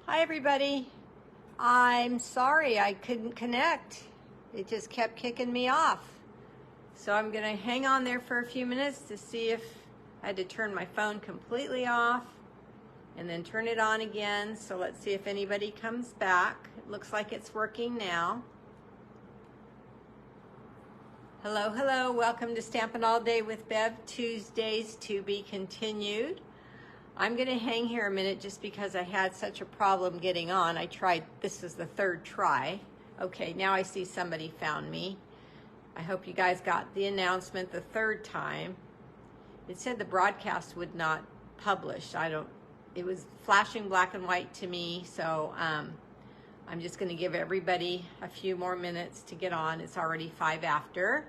Hi everybody. I'm sorry I couldn't connect. It just kept kicking me off. So I'm gonna hang on there for a few minutes to see if I had to turn my phone completely off and then turn it on again. So let's see if anybody comes back. It looks like it's working now. Hello, hello, welcome to Stampin' All Day with Bev, Tuesdays to be continued. I'm going to hang here a minute just because I had such a problem getting on. I tried, this is the third try. Okay, now I see somebody found me. I hope you guys got the announcement the third time. It said the broadcast would not publish. It was flashing black and white to me, so I'm just going to give everybody a few more minutes to get on. It's already 5 after.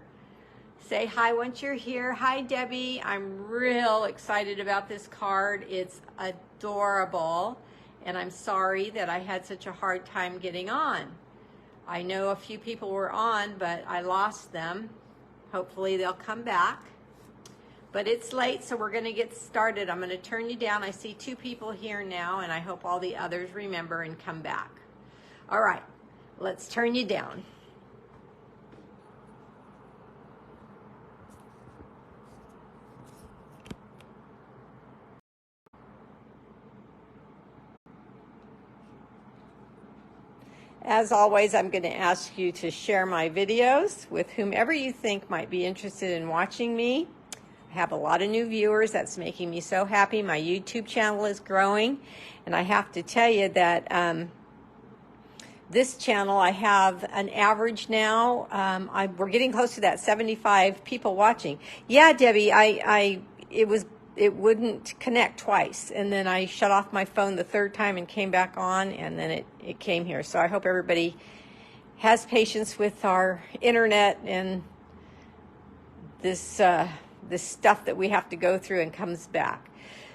Say hi once you're here. Hi, Debbie. I'm real excited about this card. It's adorable, and I'm sorry that I had such a hard time getting on. I know a few people were on, but I lost them. Hopefully they'll come back. But it's late, so we're going to get started. I'm going to turn you down. I see 2 people here now, and I hope all the others remember and come back. All right, let's turn you down. As always, I'm going to ask you to share my videos with whomever you think might be interested in watching me. I have a lot of new viewers. That's making me so happy. My YouTube channel is growing, and I have to tell you that this channel, I have an average now. We're getting close to that 75 people watching. Yeah, Debbie, it wouldn't connect twice, and then I shut off my phone the third time and came back on, and then it came here. So I hope everybody has patience with our internet and this stuff that we have to go through and comes back.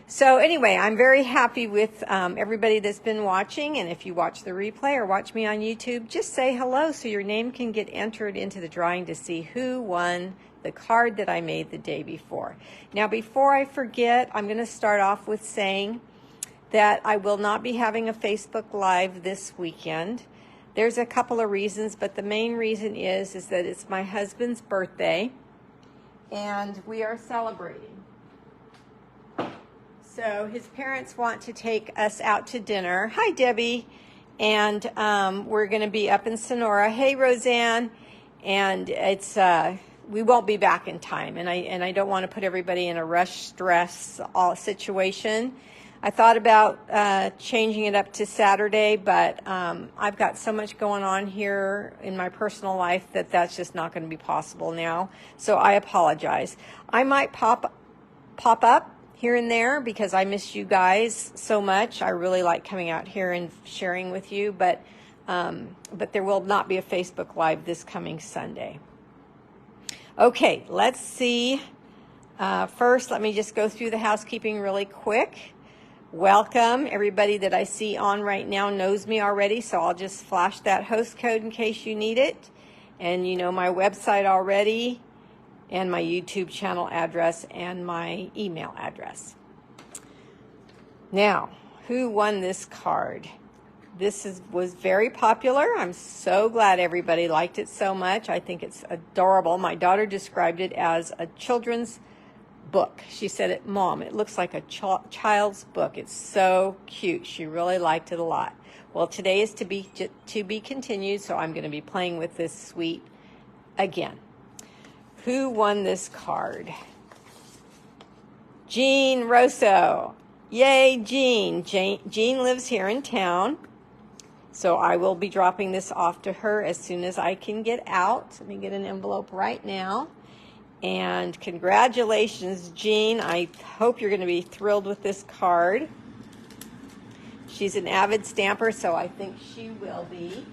So anyway, I'm very happy with everybody that's been watching, and if you watch the replay or watch me on YouTube, just say hello so your name can get entered into the drawing to see who won the card that I made the day before. Now, before I forget, I'm going to start off with saying that I will not be having a Facebook Live this weekend. There's a couple of reasons, but the main reason is that it's my husband's birthday, and we are celebrating. So his parents want to take us out to dinner. Hi, Debbie. And we're going to be up in Sonora. Hey, Roseanne. And it's we won't be back in time. And I don't want to put everybody in a rush, stress situation. I thought about changing it up to Saturday, but I've got so much going on here in my personal life that that's just not going to be possible now. So I apologize. I might pop up here and there because I miss you guys so much. I really like coming out here and sharing with you, but there will not be a Facebook Live this coming Sunday. Okay, let's see. First, let me just go through the housekeeping really quick. Welcome. Everybody that I see on right now knows me already, so I'll just flash that host code in case you need it. And you know my website already, and my YouTube channel address, and my email address. Now, who won this card? This was very popular. I'm so glad everybody liked it so much. I think it's adorable. My daughter described it as a children's book. She said, Mom, it looks like a child's book. It's so cute. She really liked it a lot. Well, today is to be continued, so I'm going to be playing with this suite again. Who won this card? Jean Rosso. Yay, Jean. Jean lives here in town, so I will be dropping this off to her as soon as I can get out. Let me get an envelope right now. And congratulations, Jean. I hope you're going to be thrilled with this card. She's an avid stamper, so I think she will be.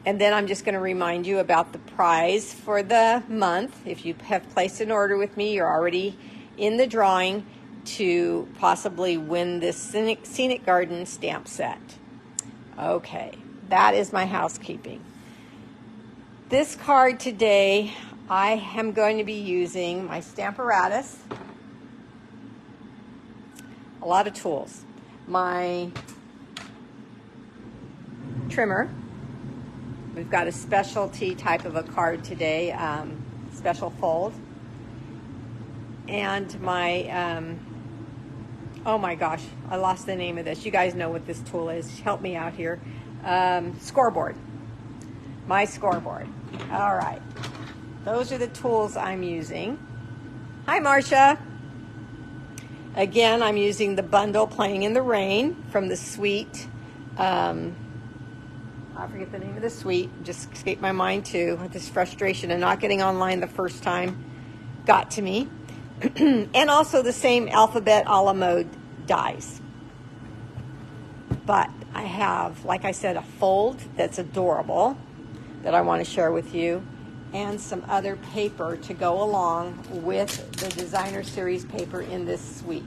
And then I'm just going to remind you about the prize for the month. If you have placed an order with me, you're already in the drawing to possibly win this Scenic Garden stamp set. Okay, that is my housekeeping. This card today, I am going to be using my Stamparatus, a lot of tools. My trimmer. We've got a specialty type of a card today, special fold. And my, oh my gosh, I lost the name of this. You guys know what this tool is. Help me out here. Scoreboard. My scoreboard. All right. Those are the tools I'm using. Hi, Marcia. Again, I'm using the bundle Playing in the Rain from the suite. I forget the name of the suite. Just escaped my mind too. This frustration of not getting online the first time got to me. And also the same alphabet a la mode dies. But I have, like I said, a fold that's adorable that I want to share with you, and some other paper to go along with the designer series paper in this suite.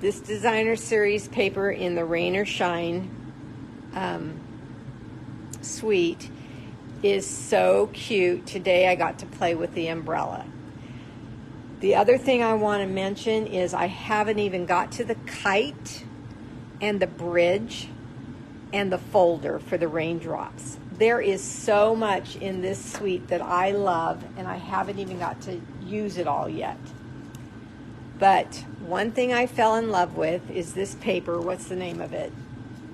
This designer series paper in the Rain or Shine suite is so cute. Today I got to play with the umbrella. The other thing I want to mention is I haven't even got to the kite and the bridge and the folder for the raindrops. There is so much in this suite that I love, and I haven't even got to use it all yet. But one thing I fell in love with is this paper. What's the name of it?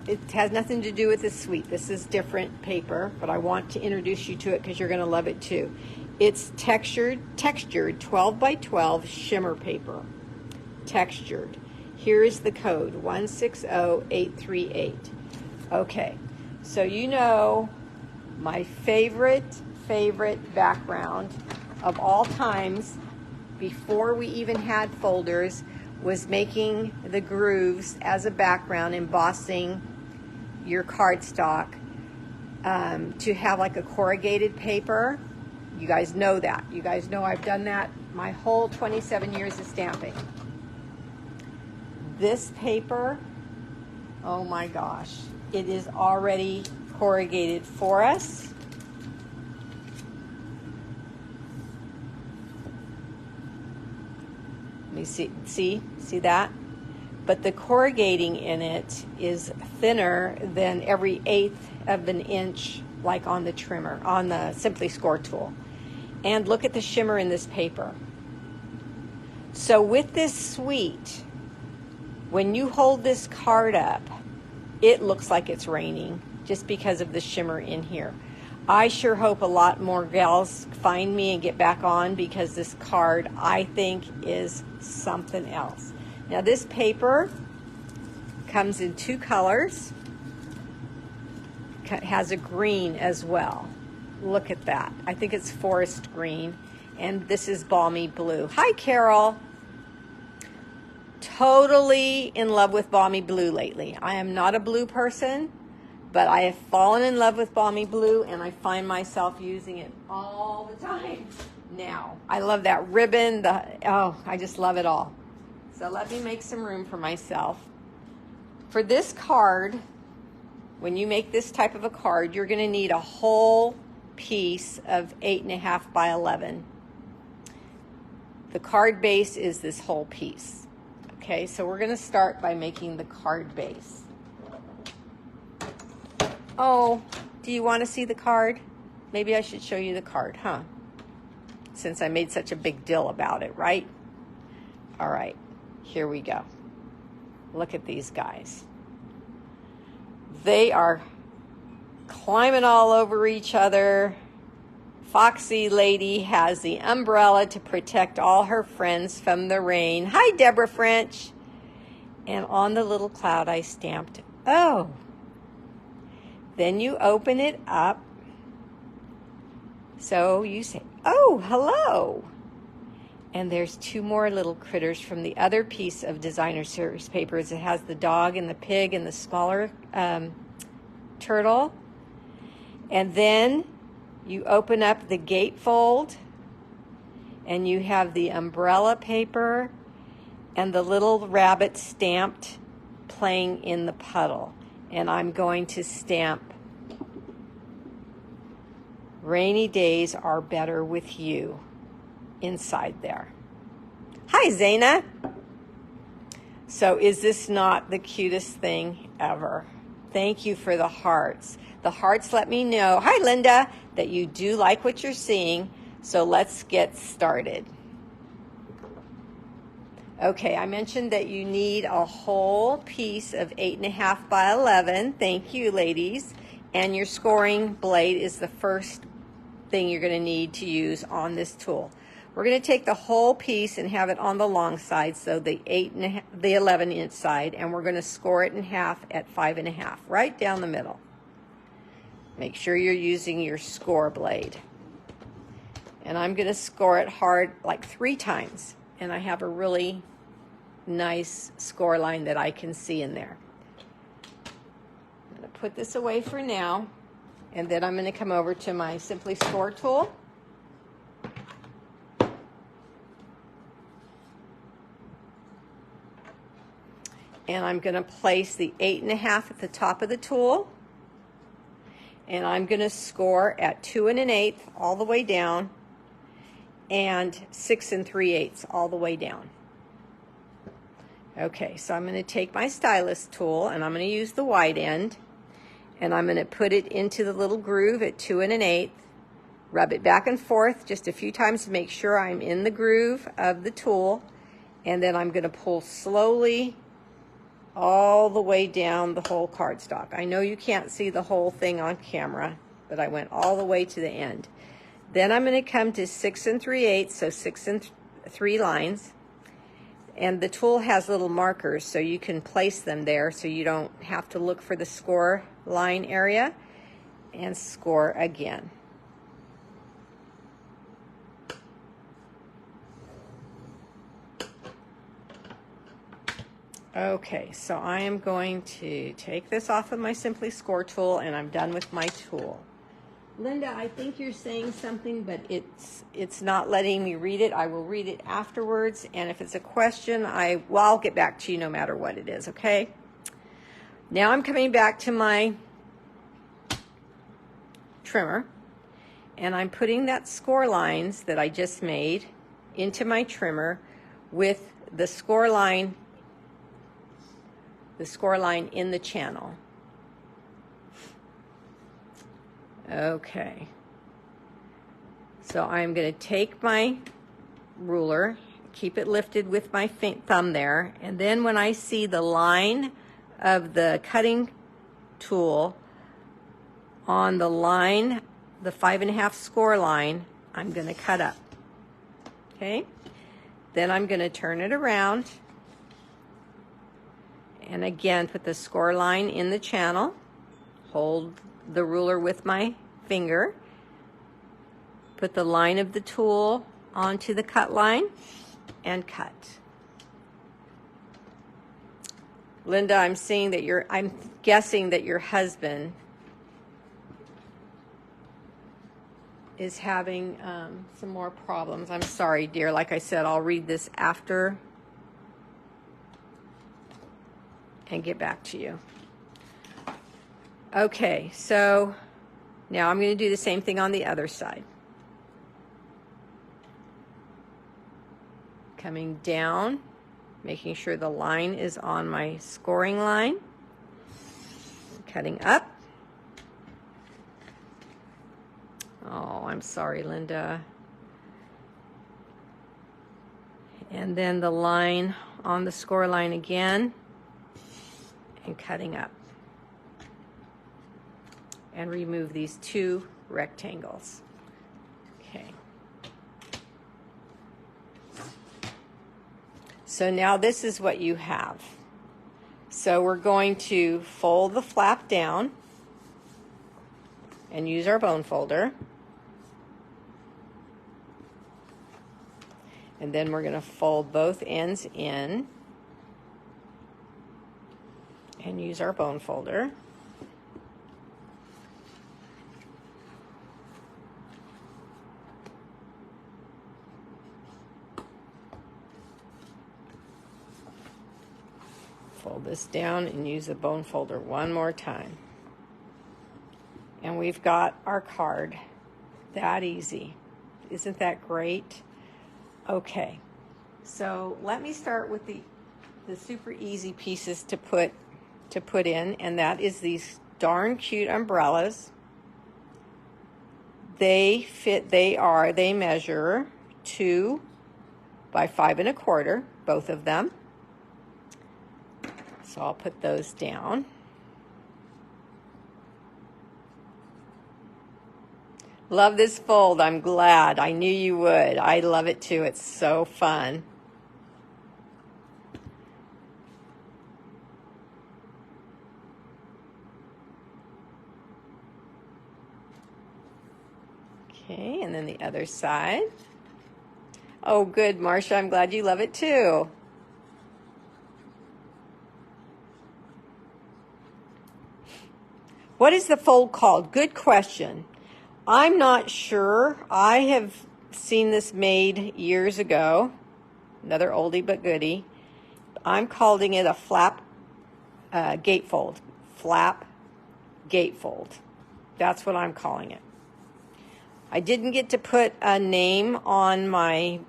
It has nothing to do with this suite. This is different paper, but I want to introduce you to it because you're going to love it too. It's textured 12 by 12 shimmer paper. Textured. Here is the code, 160838. Okay, so you know my favorite background of all times before we even had folders was making the grooves as a background, embossing your cardstock to have like a corrugated paper. You guys know that. You guys know I've done that my whole 27 years of stamping. This paper, oh my gosh, it is already corrugated for us. Let me see that? But the corrugating in it is thinner than every 1/8 of an inch, like on the trimmer, on the Simply Score tool. And look at the shimmer in this paper. So with this suite, when you hold this card up, it looks like it's raining just because of the shimmer in here. I sure hope a lot more gals find me and get back on, because this card, I think, is something else. Now this paper comes in 2 colors. It has a green as well. Look at that. I think it's forest green. And this is balmy blue. Hi, Carol. Totally in love with balmy blue lately. I am not a blue person, but I have fallen in love with balmy blue, and I find myself using it all the time now. I love that ribbon. I just love it all. So let me make some room for myself. For this card, when you make this type of a card, you're going to need a whole piece of 8.5 by 11. The card base is this whole piece. Okay, so we're going to start by making the card base. Oh, do you want to see the card? Maybe I should show you the card, huh? Since I made such a big deal about it, right? All right, here we go. Look at these guys. They are climbing all over each other. Foxy lady has the umbrella to protect all her friends from the rain. Hi, Deborah French. And on the little cloud I stamped, oh. Then you open it up. So you say, oh, hello. And there's 2 more little critters from the other piece of designer series papers. It has the dog and the pig and the smaller turtle. And then you open up the gatefold, and you have the umbrella paper and the little rabbit stamped playing in the puddle. And I'm going to stamp, rainy days are better with you, inside there. Hi, Zaina. So is this not the cutest thing ever? Thank you for the hearts. The hearts let me know, hi Linda, that you do like what you're seeing. So let's get started. Okay, I mentioned that you need a whole piece of 8.5 by 11. Thank you, ladies. And your scoring blade is the first thing you're going to need to use on this tool. We're going to take the whole piece and have it on the long side, so the 11-inch side, and we're going to score it in half at 5.5, right down the middle. Make sure you're using your score blade. And I'm going to score it hard like 3 times, and I have a really nice score line that I can see in there. I'm going to put this away for now, and then I'm going to come over to my Simply Score tool. And I'm going to place the 8.5 at the top of the tool. And I'm going to score at 2 1/8 all the way down and 6 3/8 all the way down. Okay, so I'm going to take my stylus tool and I'm going to use the wide end, and I'm going to put it into the little groove at 2 1/8, rub it back and forth just a few times to make sure I'm in the groove of the tool, and then I'm going to pull slowly all the way down the whole cardstock. I know you can't see the whole thing on camera, but I went all the way to the end. Then I'm going to come to 6 3/8, so 6 3 lines. And the tool has little markers, so you can place them there so you don't have to look for the score line area, and score again. Okay, so I am going to take this off of my Simply Score tool, and I'm done with my tool. Linda, I think you're saying something, but it's not letting me read it. I will read it afterwards, and if it's a question, I'll get back to you no matter what it is, okay? Now I'm coming back to my trimmer, and I'm putting that score lines that I just made into my trimmer with the score line in the channel. Okay, so I'm going to take my ruler, keep it lifted with my thumb there, and then when I see the line of the cutting tool on the line, the 5.5 score line, I'm going to cut up. Okay, then I'm going to turn it around, and again put the score line in the channel, hold the ruler with my finger, put the line of the tool onto the cut line, and cut. Linda, I'm guessing that your husband is having some more problems. I'm sorry, dear. Like I said, I'll read this after and get back to you. Okay, so now I'm going to do the same thing on the other side. Coming down, making sure the line is on my scoring line, cutting up. Oh, I'm sorry, Linda. And then the line on the score line again, and cutting up. And remove these 2 rectangles. Okay. So now this is what you have. So we're going to fold the flap down and use our bone folder. And then we're going to fold both ends in and use our bone folder. Fold this down and use the bone folder one more time. And we've got our card. That easy. Isn't that great? Okay, so let me start with the super easy pieces to put to put in, and that is these darn cute umbrellas. They measure 2 by 5 1/4, both of them. So I'll put those down. Love this fold. I'm glad. I knew you would. I love it too. It's so fun. Okay, and then the other side. Oh, good, Marcia. I'm glad you love it too. What is the fold called? Good question. I'm not sure. I have seen this made years ago. Another oldie but goodie. I'm calling it a flap gatefold. Flap gatefold. That's what I'm calling it. I didn't get to put a name on my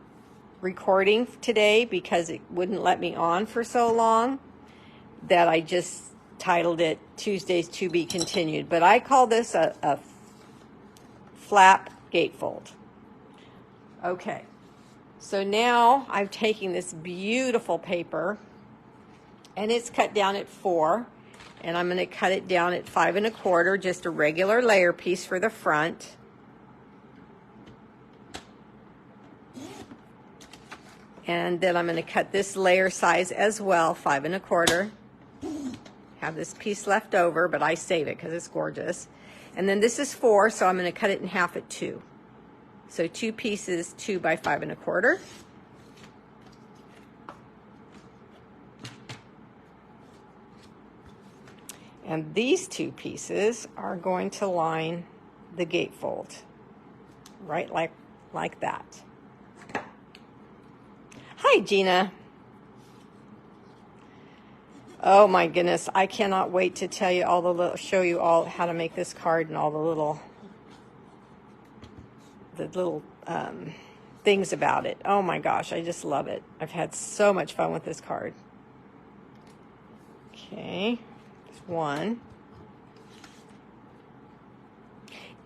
recording today because it wouldn't let me on for so long that I just titled it Tuesdays to be continued. But I call this a flap gatefold. Okay, so now I'm taking this beautiful paper and it's cut down at 4, and I'm going to cut it down at 5 1/4, just a regular layer piece for the front. And then I'm going to cut this layer size as well, 5 1/4. Have this piece left over, but I save it because it's gorgeous. And then this is 4, so I'm going to cut it in half at 2. So 2 pieces, 2 by 5 1/4. And these 2 pieces are going to line the gatefold, right like that. Hi, Gina. Oh my goodness, I cannot wait to tell you all the show you all how to make this card and all the little things about it. Oh my gosh, I just love it. I've had so much fun with this card. Okay, there's one.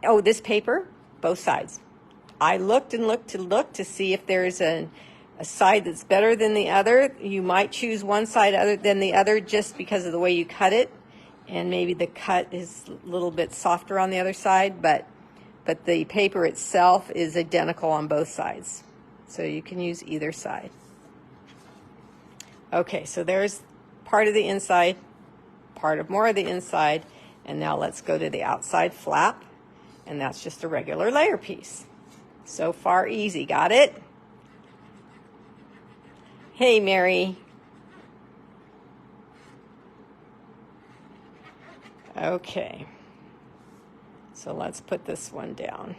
Oh, this paper, both sides. I looked and looked to see if there's a side that's better than the other. You might choose one side other than the other just because of the way you cut it, and maybe the cut is a little bit softer on the other side, but the paper itself is identical on both sides, so you can use either side. Okay, so there's part of the inside, more of the inside, and now let's go to the outside flap, and that's just a regular layer piece. So far easy. Got it? Hey, Mary. Okay. So let's put this one down.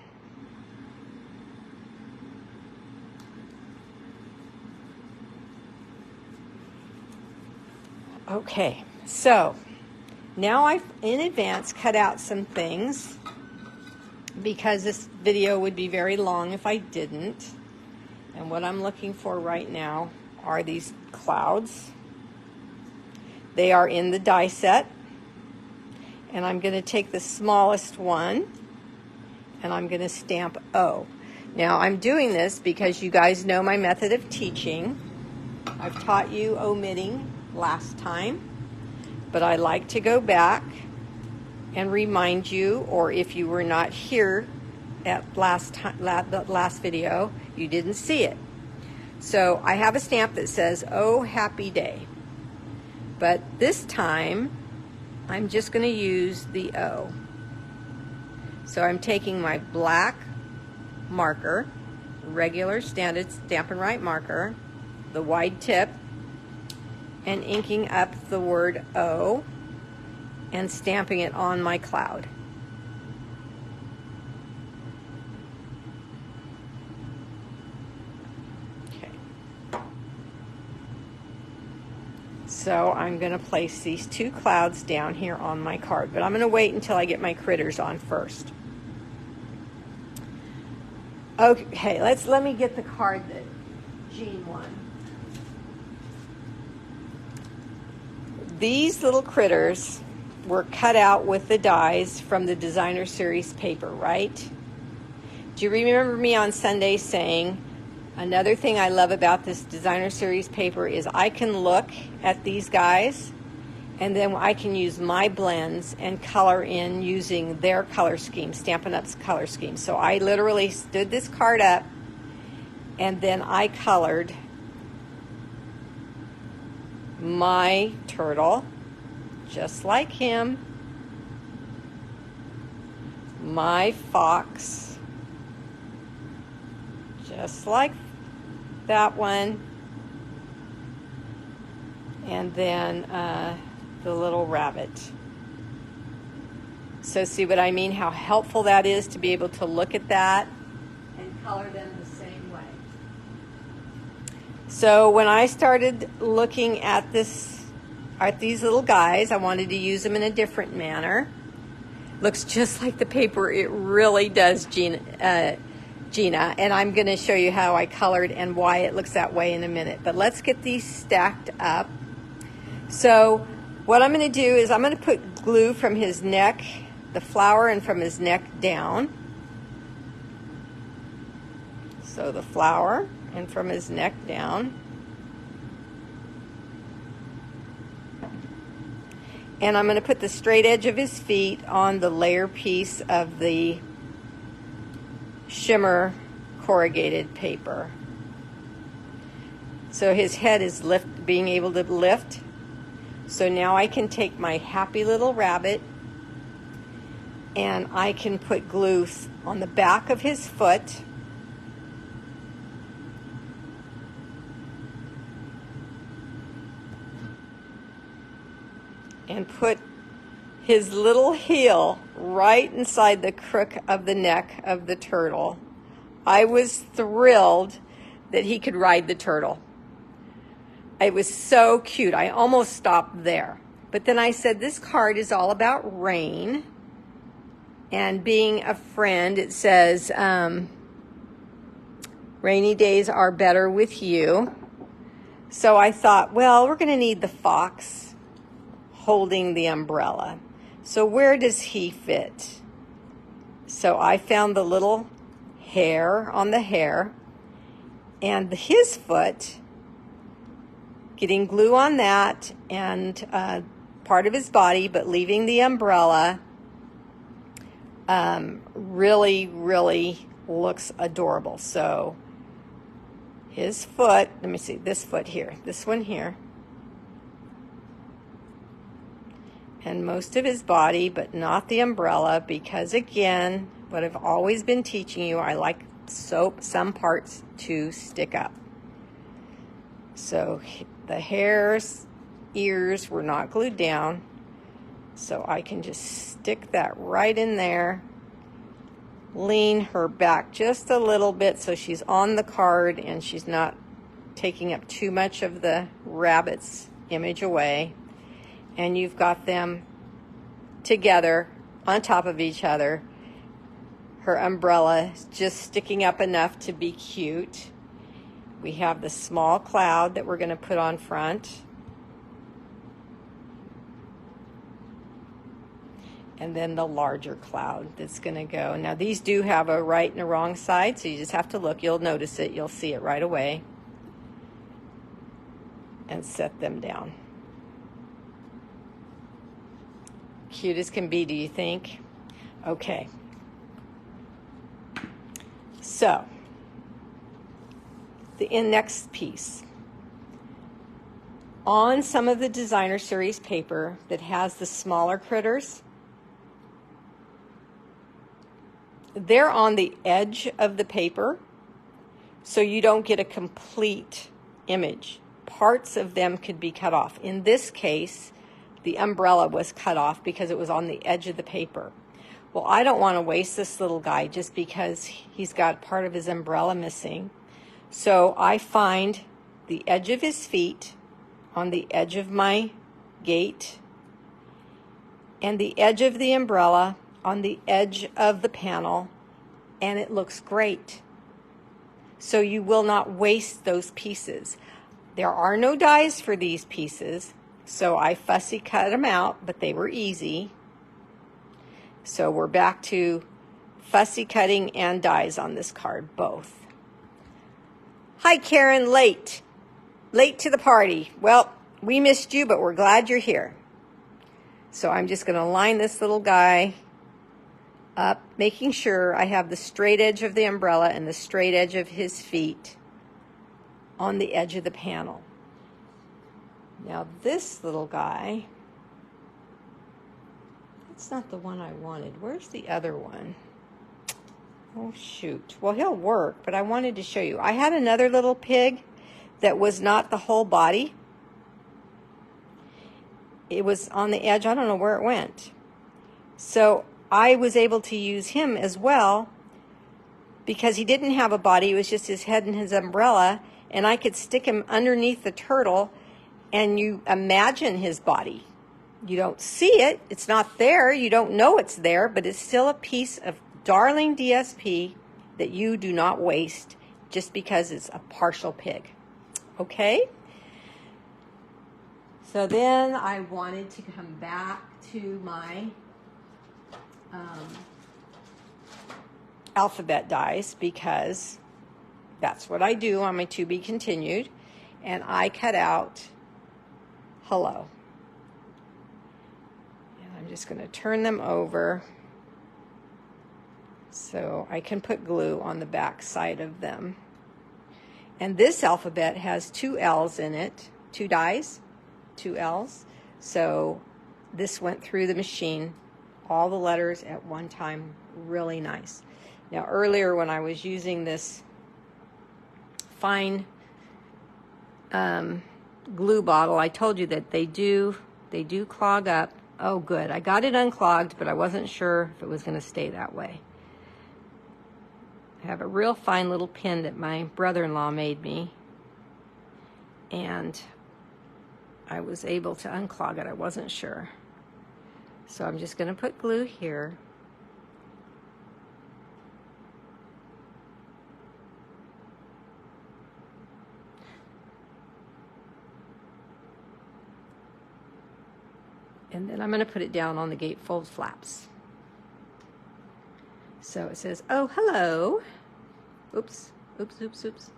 Okay, so now I've in advance cut out some things because this video would be very long if I didn't. And what I'm looking for right now are these clouds. They are in the die set, and I'm going to take the smallest one and I'm going to stamp O. Now I'm doing this because you guys know my method of teaching. I've taught you omitting last time, but I like to go back and remind you, or if you were not here at the last video, you didn't see it. So I have a stamp that says, "Oh, happy day." But this time, I'm just going to use the O. So I'm taking my black marker, regular standard Stampin' Right marker, the wide tip, and inking up the word O and stamping it on my cloud. So I'm going to place these 2 clouds down here on my card, but I'm going to wait until I get my critters on first. Okay, let me get the card that Jean won. These little critters were cut out with the dies from the designer series paper, right? Do you remember me on Sunday saying, another thing I love about this designer series paper is I can look at these guys and then I can use my blends and color in using their color scheme, Stampin' Up's color scheme. So I literally stood this card up and then I colored my turtle just like him, my fox just like that one, and then the little rabbit. So see what I mean? How helpful that is to be able to look at that and color them the same way. So when I started looking at these little guys, I wanted to use them in a different manner. Looks just like the paper. It really does, Gina, and I'm going to show you how I colored and why it looks that way in a minute. But let's get these stacked up. So what I'm going to do is I'm going to put glue from his neck, the flower, and from his neck down. So the flower and from his neck down. And I'm going to put the straight edge of his feet on the layer piece of the shimmer corrugated paper. So his head is being able to lift. So now I can take my happy little rabbit and I can put glue on the back of his foot. And put his little heel right inside the crook of the neck of the turtle. I was thrilled that he could ride the turtle. It was so cute. I almost stopped there. But then I said, this card is all about rain and being a friend. It says, rainy days are better with you. So I thought, well, we're going to need the fox holding the umbrella. So where does he fit? So I found the little hair on the hair and his foot, getting glue on that and part of his body, but leaving the umbrella, really, really looks adorable. So his foot, let me see, this foot here, this one here, and most of his body, but not the umbrella, because again, what I've always been teaching you, I like some parts to stick up. So the hair's ears were not glued down, so I can just stick that right in there, lean her back just a little bit so she's on the card and she's not taking up too much of the rabbit's image away. And you've got them together on top of each other. Her umbrella is just sticking up enough to be cute. We have the small cloud that we're going to put on front. And then the larger cloud that's going to go. Now these do have a right and a wrong side, so you just have to look. You'll notice it. You'll see it right away. And set them down. Cute as can be, do you think? Okay. So, the next piece. On some of the designer series paper that has the smaller critters, they're on the edge of the paper, so you don't get a complete image. Parts of them could be cut off. In this case, the umbrella was cut off because it was on the edge of the paper. Well, I don't want to waste this little guy just because he's got part of his umbrella missing. So I find the edge of his feet on the edge of my gate and the edge of the umbrella on the edge of the panel, and it looks great. So you will not waste those pieces. There are no dies for these pieces. So I fussy cut them out, but they were easy. So we're back to fussy cutting and dies on this card, both. Hi, Karen, late to the party. Well, we missed you, but we're glad you're here. So I'm just going to line this little guy up, making sure I have the straight edge of the umbrella and the straight edge of his feet on the edge of the panel. Now this little guy, that's not the one I wanted. Where's the other one? Oh shoot. Well, he'll work, but I wanted to show you. I had another little pig that was not the whole body. It was on the edge. I don't know where it went. So I was able to use him as well because he didn't have a body. It was just his head and his umbrella, and I could stick him underneath the turtle, and you imagine his body. You don't see it. It's not there. You don't know it's there, but it's still a piece of darling DSP that you do not waste just because it's a partial pig. Okay? So then I wanted to come back to my alphabet dies because that's what I do on my to be continued, and I cut out hello. And I'm just going to turn them over so I can put glue on the back side of them. And this alphabet has 2 L's in it, 2 dies, 2 L's. So this went through the machine, all the letters at one time, really nice. Now earlier when I was using this fine glue bottle, I told you that they do clog up. Oh good, I got it unclogged, but I wasn't sure if it was going to stay that way. I have a real fine little pin that my brother-in-law made me, and I was able to unclog it. I wasn't sure. So I'm just going to put glue here. And then I'm going to put it down on the gatefold flaps. So it says, oh, hello. Oops, oops, oops, oops.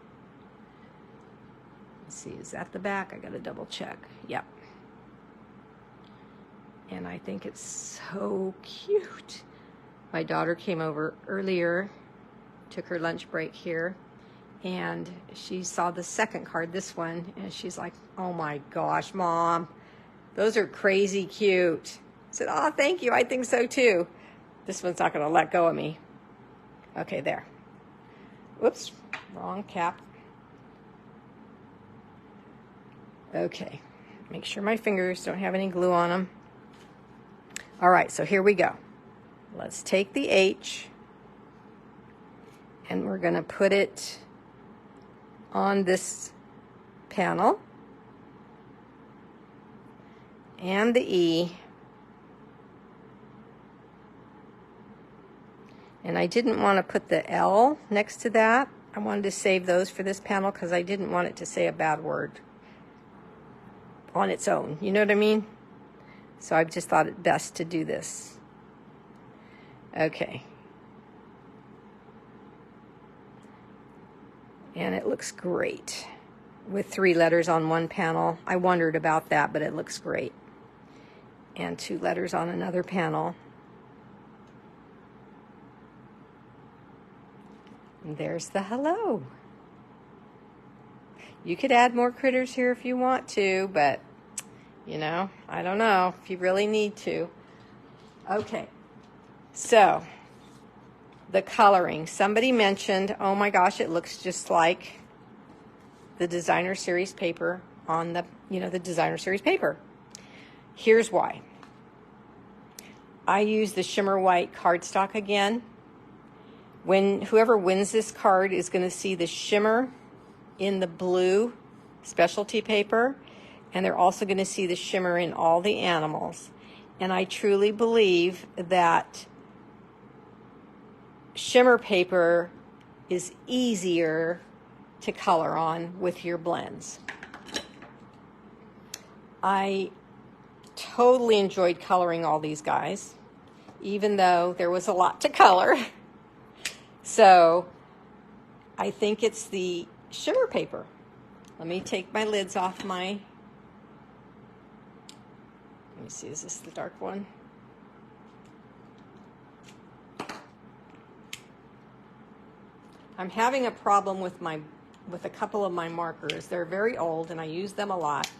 Let's see, is that the back? I got to double check. Yep. And I think it's so cute. My daughter came over earlier, took her lunch break here, and she saw the second card, this one, and she's like, oh my gosh, Mom, those are crazy cute. I said, oh, thank you. I think so too. This one's not going to let go of me. Okay, there. Whoops, wrong cap. Okay, make sure my fingers don't have any glue on them. All right, so here we go. Let's take the H and we're going to put it on this panel, and the E. And I didn't want to put the L next to that. I wanted to save those for this panel because I didn't want it to say a bad word on its own. You know what I mean? So I just thought it best to do this. Okay. And it looks great with 3 letters on one panel. I wondered about that, but it looks great. And 2 letters on another panel. And there's the hello. You could add more critters here if you want to, but, you know, I don't know if you really need to. Okay, so the coloring. Somebody mentioned, oh my gosh, it looks just like the designer series paper on the, you know, the designer series paper. Here's why. I use the Shimmer White cardstock again. When whoever wins this card is going to see the shimmer in the blue specialty paper, and they're also going to see the shimmer in all the animals. And I truly believe that shimmer paper is easier to color on with your blends. I totally enjoyed coloring all these guys, even though there was a lot to color. So I think it's the shimmer paper. Let me take my lids off my, let me see, is this the dark one? I'm having a problem with a couple of my markers. They're very old and I use them a lot.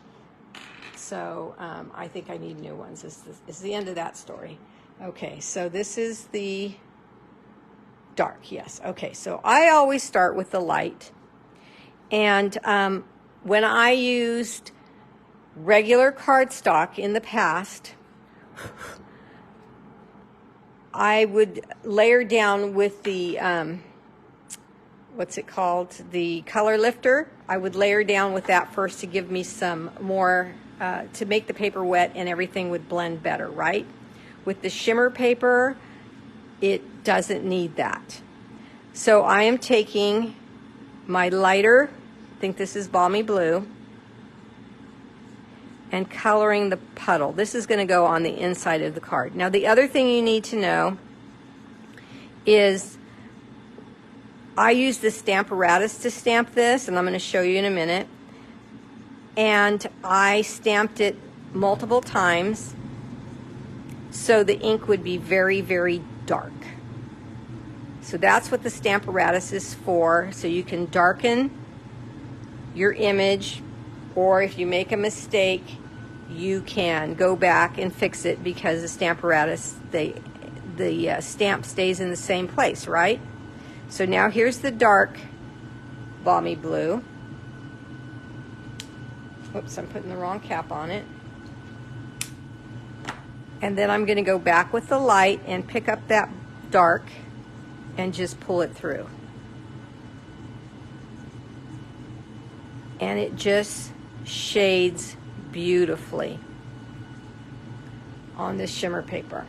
So I think I need new ones. It's the end of that story. Okay, so this is the dark, yes. Okay, so I always start with the light. And when I used regular cardstock in the past, I would layer down with the, what's it called? The color lifter. I would layer down with that first to give me some more, to make the paper wet and everything would blend better, right? With the shimmer paper, it doesn't need that. So I am taking my lighter, I think this is Balmy Blue, and coloring the puddle. This is going to go on the inside of the card. Now the other thing you need to know is I use the Stamparatus to stamp this, and I'm going to show you in a minute. And I stamped it multiple times so the ink would be very, very dark. So that's what the Stamparatus is for, so you can darken your image, or if you make a mistake, you can go back and fix it because the Stamparatus, the stamp stays in the same place, right? So now here's the dark Balmy Blue. Whoops, I'm putting the wrong cap on it. And then I'm going to go back with the light and pick up that dark and just pull it through. And it just shades beautifully on this shimmer paper.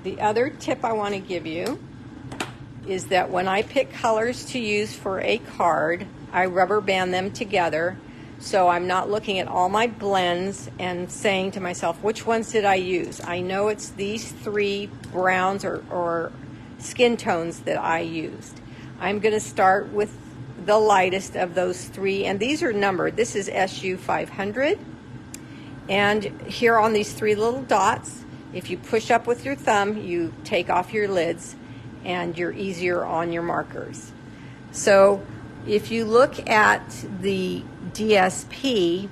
The other tip I want to give you is that when I pick colors to use for a card, I rubber band them together, so I'm not looking at all my blends and saying to myself, which ones did I use? I know it's these three browns or skin tones that I used. I'm going to start with the lightest of those three, and these are numbered. This is SU 500, and here on these three little dots, if you push up with your thumb, you take off your lids and you're easier on your markers. So if you look at the DSP,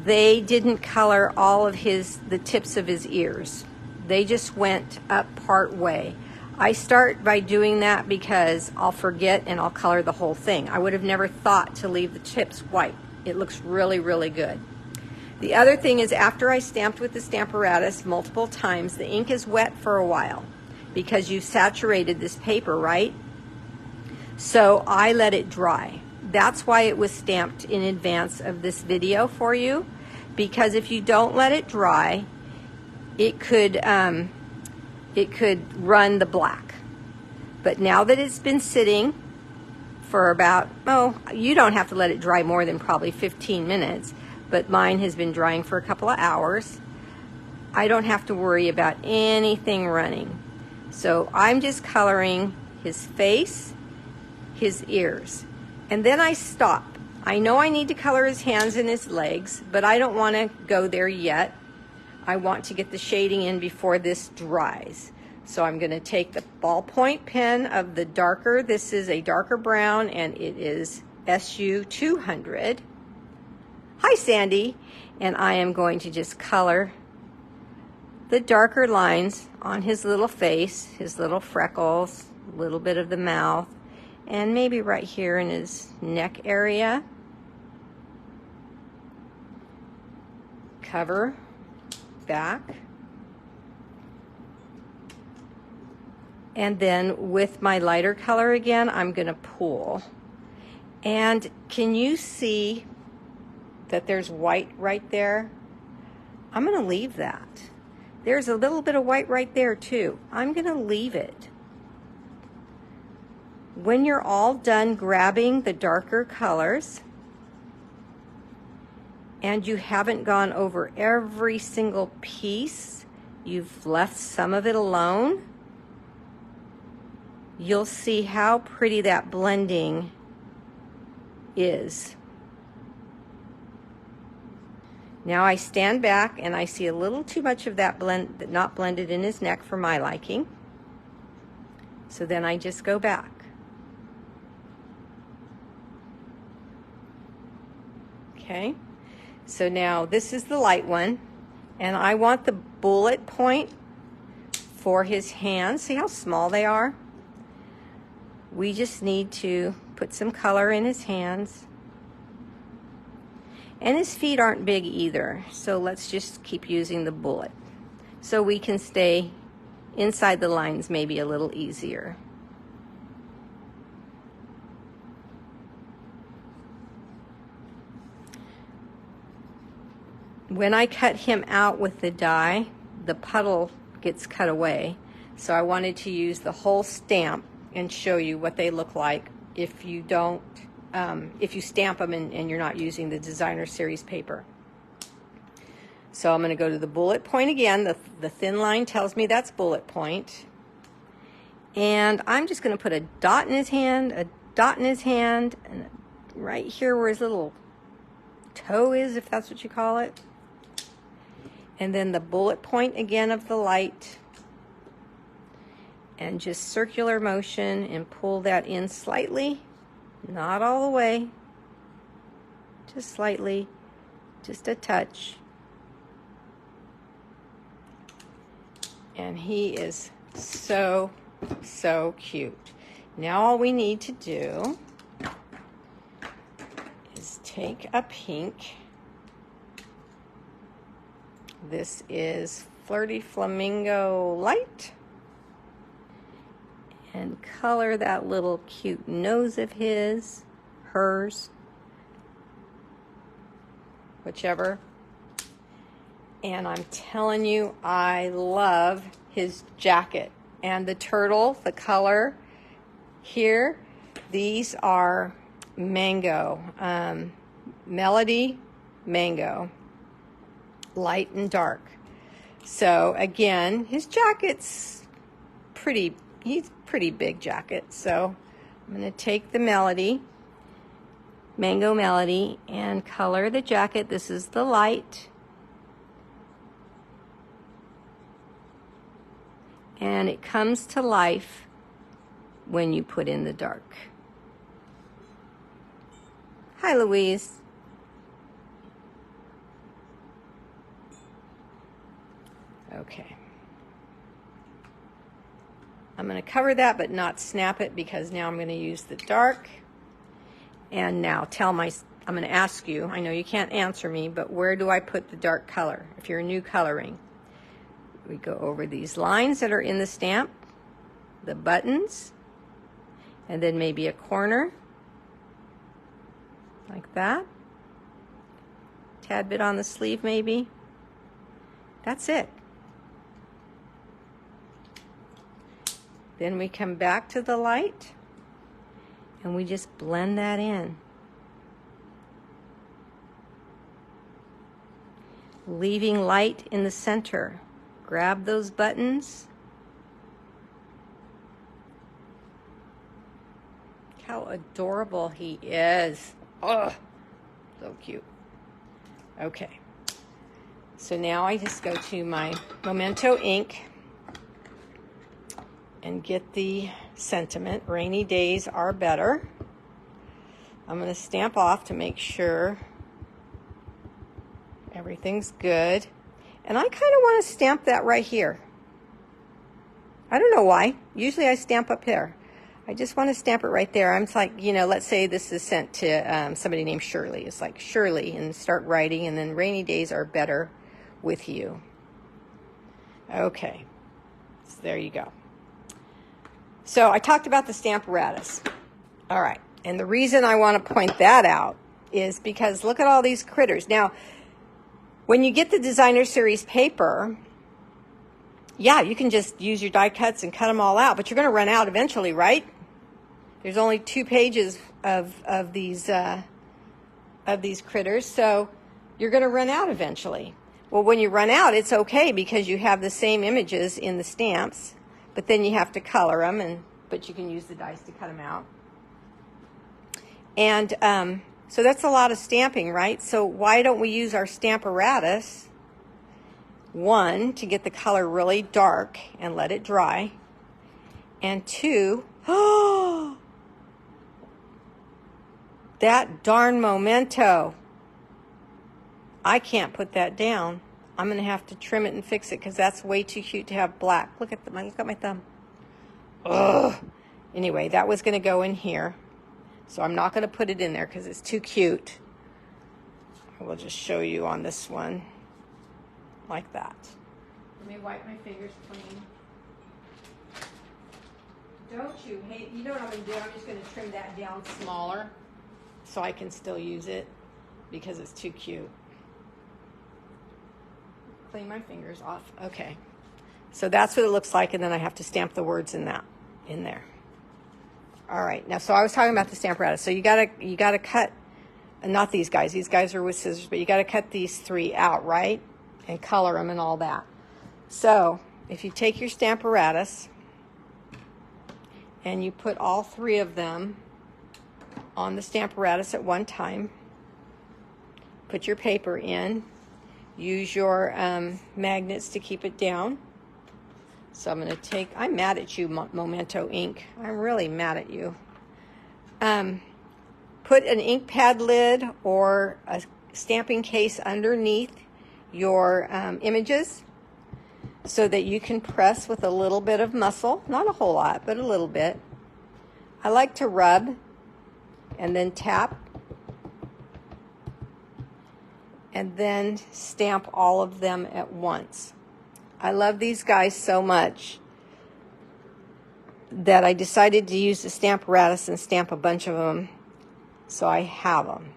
they didn't color all of the tips of his ears. They just went up part way. I start by doing that because I'll forget and I'll color the whole thing. I would have never thought to leave the tips white. It looks really, really good. The other thing is, after I stamped with the Stamparatus multiple times, the ink is wet for a while because you've saturated this paper, right? So I let it dry. That's why it was stamped in advance of this video for you, because if you don't let it dry, it could run the black. But now that it's been sitting for about, you don't have to let it dry more than probably 15 minutes, but mine has been drying for a couple of hours. I don't have to worry about anything running. So I'm just coloring his face, his ears, and then I stop. I know I need to color his hands and his legs, but I don't want to go there yet. I want to get the shading in before this dries. So I'm going to take the ballpoint pen of the darker, this is a darker brown, and it is SU 200. Hi, Sandy. And I am going to just color the darker lines on his little face, his little freckles, a little bit of the mouth, and maybe right here in his neck area. Cover, back. And then with my lighter color again, I'm going to pull. And can you see that there's white right there? I'm going to leave that. There's a little bit of white right there too. I'm going to leave it. When you're all done grabbing the darker colors, and you haven't gone over every single piece, you've left some of it alone, you'll see how pretty that blending is. Now I stand back and I see a little too much of that blend, not blended in his neck for my liking. So then I just go back. Okay, so now this is the light one, and I want the bullet point for his hands. See how small they are? We just need to put some color in his hands. And his feet aren't big either, so let's just keep using the bullet so we can stay inside the lines maybe a little easier. When I cut him out with the die, the puddle gets cut away, so I wanted to use the whole stamp and show you what they look like if you don't, if you stamp them and you're not using the designer series paper. So I'm going to go to the bullet point again. The thin line tells me that's bullet point. And I'm just going to put a dot in his hand, a dot in his hand, and right here where his little toe is, if that's what you call it. And then the bullet point again of the light. And just circular motion and pull that in slightly, not all the way, just slightly, just a touch. And he is so, so cute. Now all we need to do is take a pink. This is Flirty Flamingo Light. And color that little cute nose of his, hers, whichever. And I'm telling you, I love his jacket. And the turtle, the color here, these are mango, Melody Mango, light and dark. So again, his jacket's he's pretty big jacket. So I'm going to take the Melody, Mango Melody, and color the jacket. This is the light. And it comes to life when you put in the dark. Hi, Louise. Okay. I'm going to cover that but not snap it because now I'm going to use the dark. And now I'm going to ask you, I know you can't answer me, but where do I put the dark color if you're new coloring? We go over these lines that are in the stamp, the buttons, and then maybe a corner, like that. Tad bit on the sleeve maybe. That's it. Then we come back to the light and we just blend that in. Leaving light in the center. Grab those buttons. How adorable he is. Oh, so cute. Okay. So now I just go to my Memento ink and get the sentiment. Rainy days are better. I'm going to stamp off to make sure everything's good. And I kind of want to stamp that right here. I don't know why. Usually I stamp up here. I just want to stamp it right there. I'm like, you know, let's say this is sent to somebody named Shirley. It's like Shirley, and start writing, and then rainy days are better with you. Okay. So there you go. So I talked about the Stamparatus. All right. And the reason I want to point that out is because look at all these critters. Now, when you get the designer series paper, yeah, you can just use your die cuts and cut them all out, but you're going to run out eventually, right? There's only 2 pages of these critters. So you're going to run out eventually. Well, when you run out, it's okay because you have the same images in the stamps, but then you have to color them, but you can use the dies to cut them out. And so that's a lot of stamping, right? So why don't we use our Stamparatus, 1, to get the color really dark and let it dry, and 2, that darn memento. I can't put that down. I'm going to have to trim it and fix it because that's way too cute to have black. Look at my thumb. Ugh. Anyway, that was going to go in here. So I'm not going to put it in there because it's too cute. I will just show you on this one like that. Let me wipe my fingers clean. Don't you hate, you know what I'm going to do? I'm just going to trim that down smaller so I can still use it because it's too cute. Clean my fingers off. Okay. So that's what it looks like, and then I have to stamp the words in there. All right. Now, so I was talking about the Stamparatus. So you gotta cut, not these guys. These guys are with scissors, but you gotta cut these 3 out, right? And color them and all that. So if you take your Stamparatus and you put all 3 of them on the Stamparatus at one time, put your paper in, use your magnets to keep it down. So I'm going to take, I'm mad at you, Memento ink. I'm really mad at you. Put an ink pad lid or a stamping case underneath your images so that you can press with a little bit of muscle. Not a whole lot, but a little bit. I like to rub and then tap and then stamp all of them at once. I love these guys so much that I decided to use the Stamparatus and stamp a bunch of them so I have them.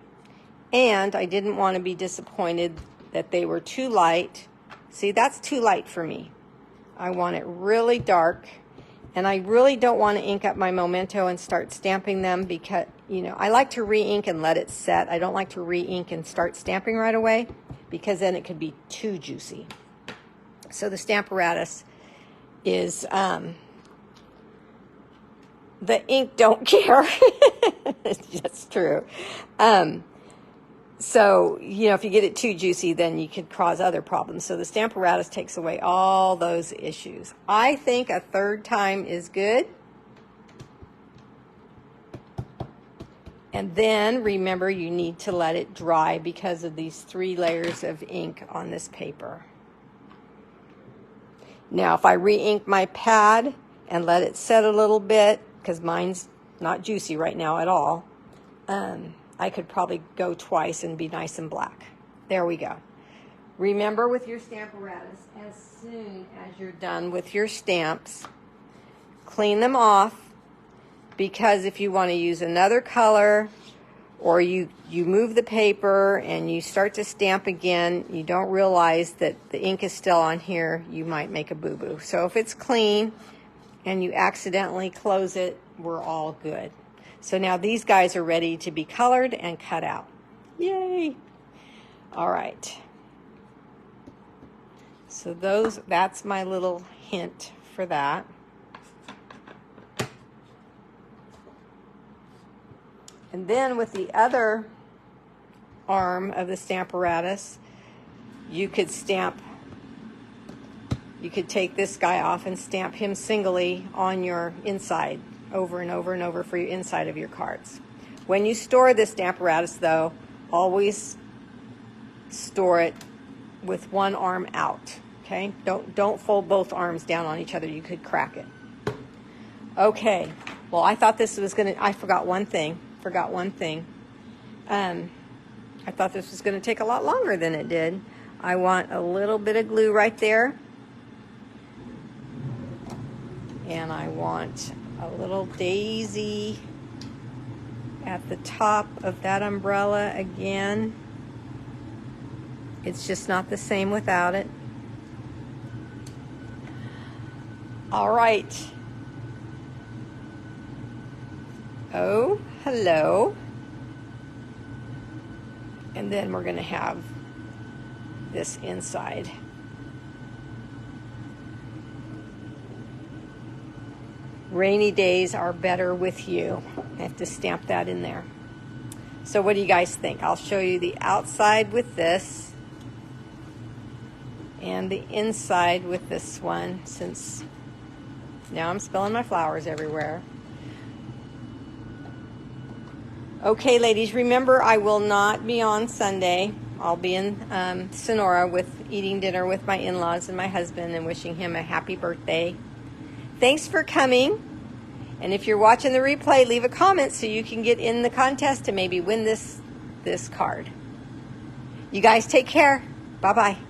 And I didn't want to be disappointed that they were too light. See, that's too light for me. I want it really dark, and I really don't want to ink up my memento and start stamping them because, you know, I like to re-ink and let it set. I don't like to re-ink and start stamping right away because then it could be too juicy. So the Stamparatus is, the ink don't care. That's true. So, you know, if you get it too juicy, then you could cause other problems. So the Stamparatus takes away all those issues. I think a 3rd time is good. And then remember, you need to let it dry because of these 3 layers of ink on this paper. Now, if I re-ink my pad and let it set a little bit, because mine's not juicy right now at all, I could probably go twice and be nice and black. There we go. Remember with your Stamparatus, as soon as you're done with your stamps, clean them off, because if you want to use another color or you move the paper and you start to stamp again, you don't realize that the ink is still on here, you might make a boo-boo. So if it's clean and you accidentally close it, we're all good. So now these guys are ready to be colored and cut out. Yay! All right. So that's my little hint for that. And then with the other arm of the Stamparatus, you could take this guy off and stamp him singly on your inside, over and over and over for your inside of your cards. When you store this Stamparatus, though, always store it with one arm out, okay? Don't fold both arms down on each other. You could crack it. Okay, well, I thought this was going to, I forgot one thing. I thought this was going to take a lot longer than it did. I want a little bit of glue right there. And I want a little daisy at the top of that umbrella again. It's just not the same without it. All right. Oh, hello. And then we're going to have this inside. Rainy days are better with you. I have to stamp that in there. So what do you guys think? I'll show you the outside with this and the inside with this one, since now I'm spilling my flowers everywhere. Okay, ladies, remember I will not be on Sunday. I'll be in Sonora eating dinner with my in-laws and my husband and wishing him a happy birthday. Thanks for coming. And if you're watching the replay, leave a comment so you can get in the contest and maybe win this card. You guys take care. Bye-bye.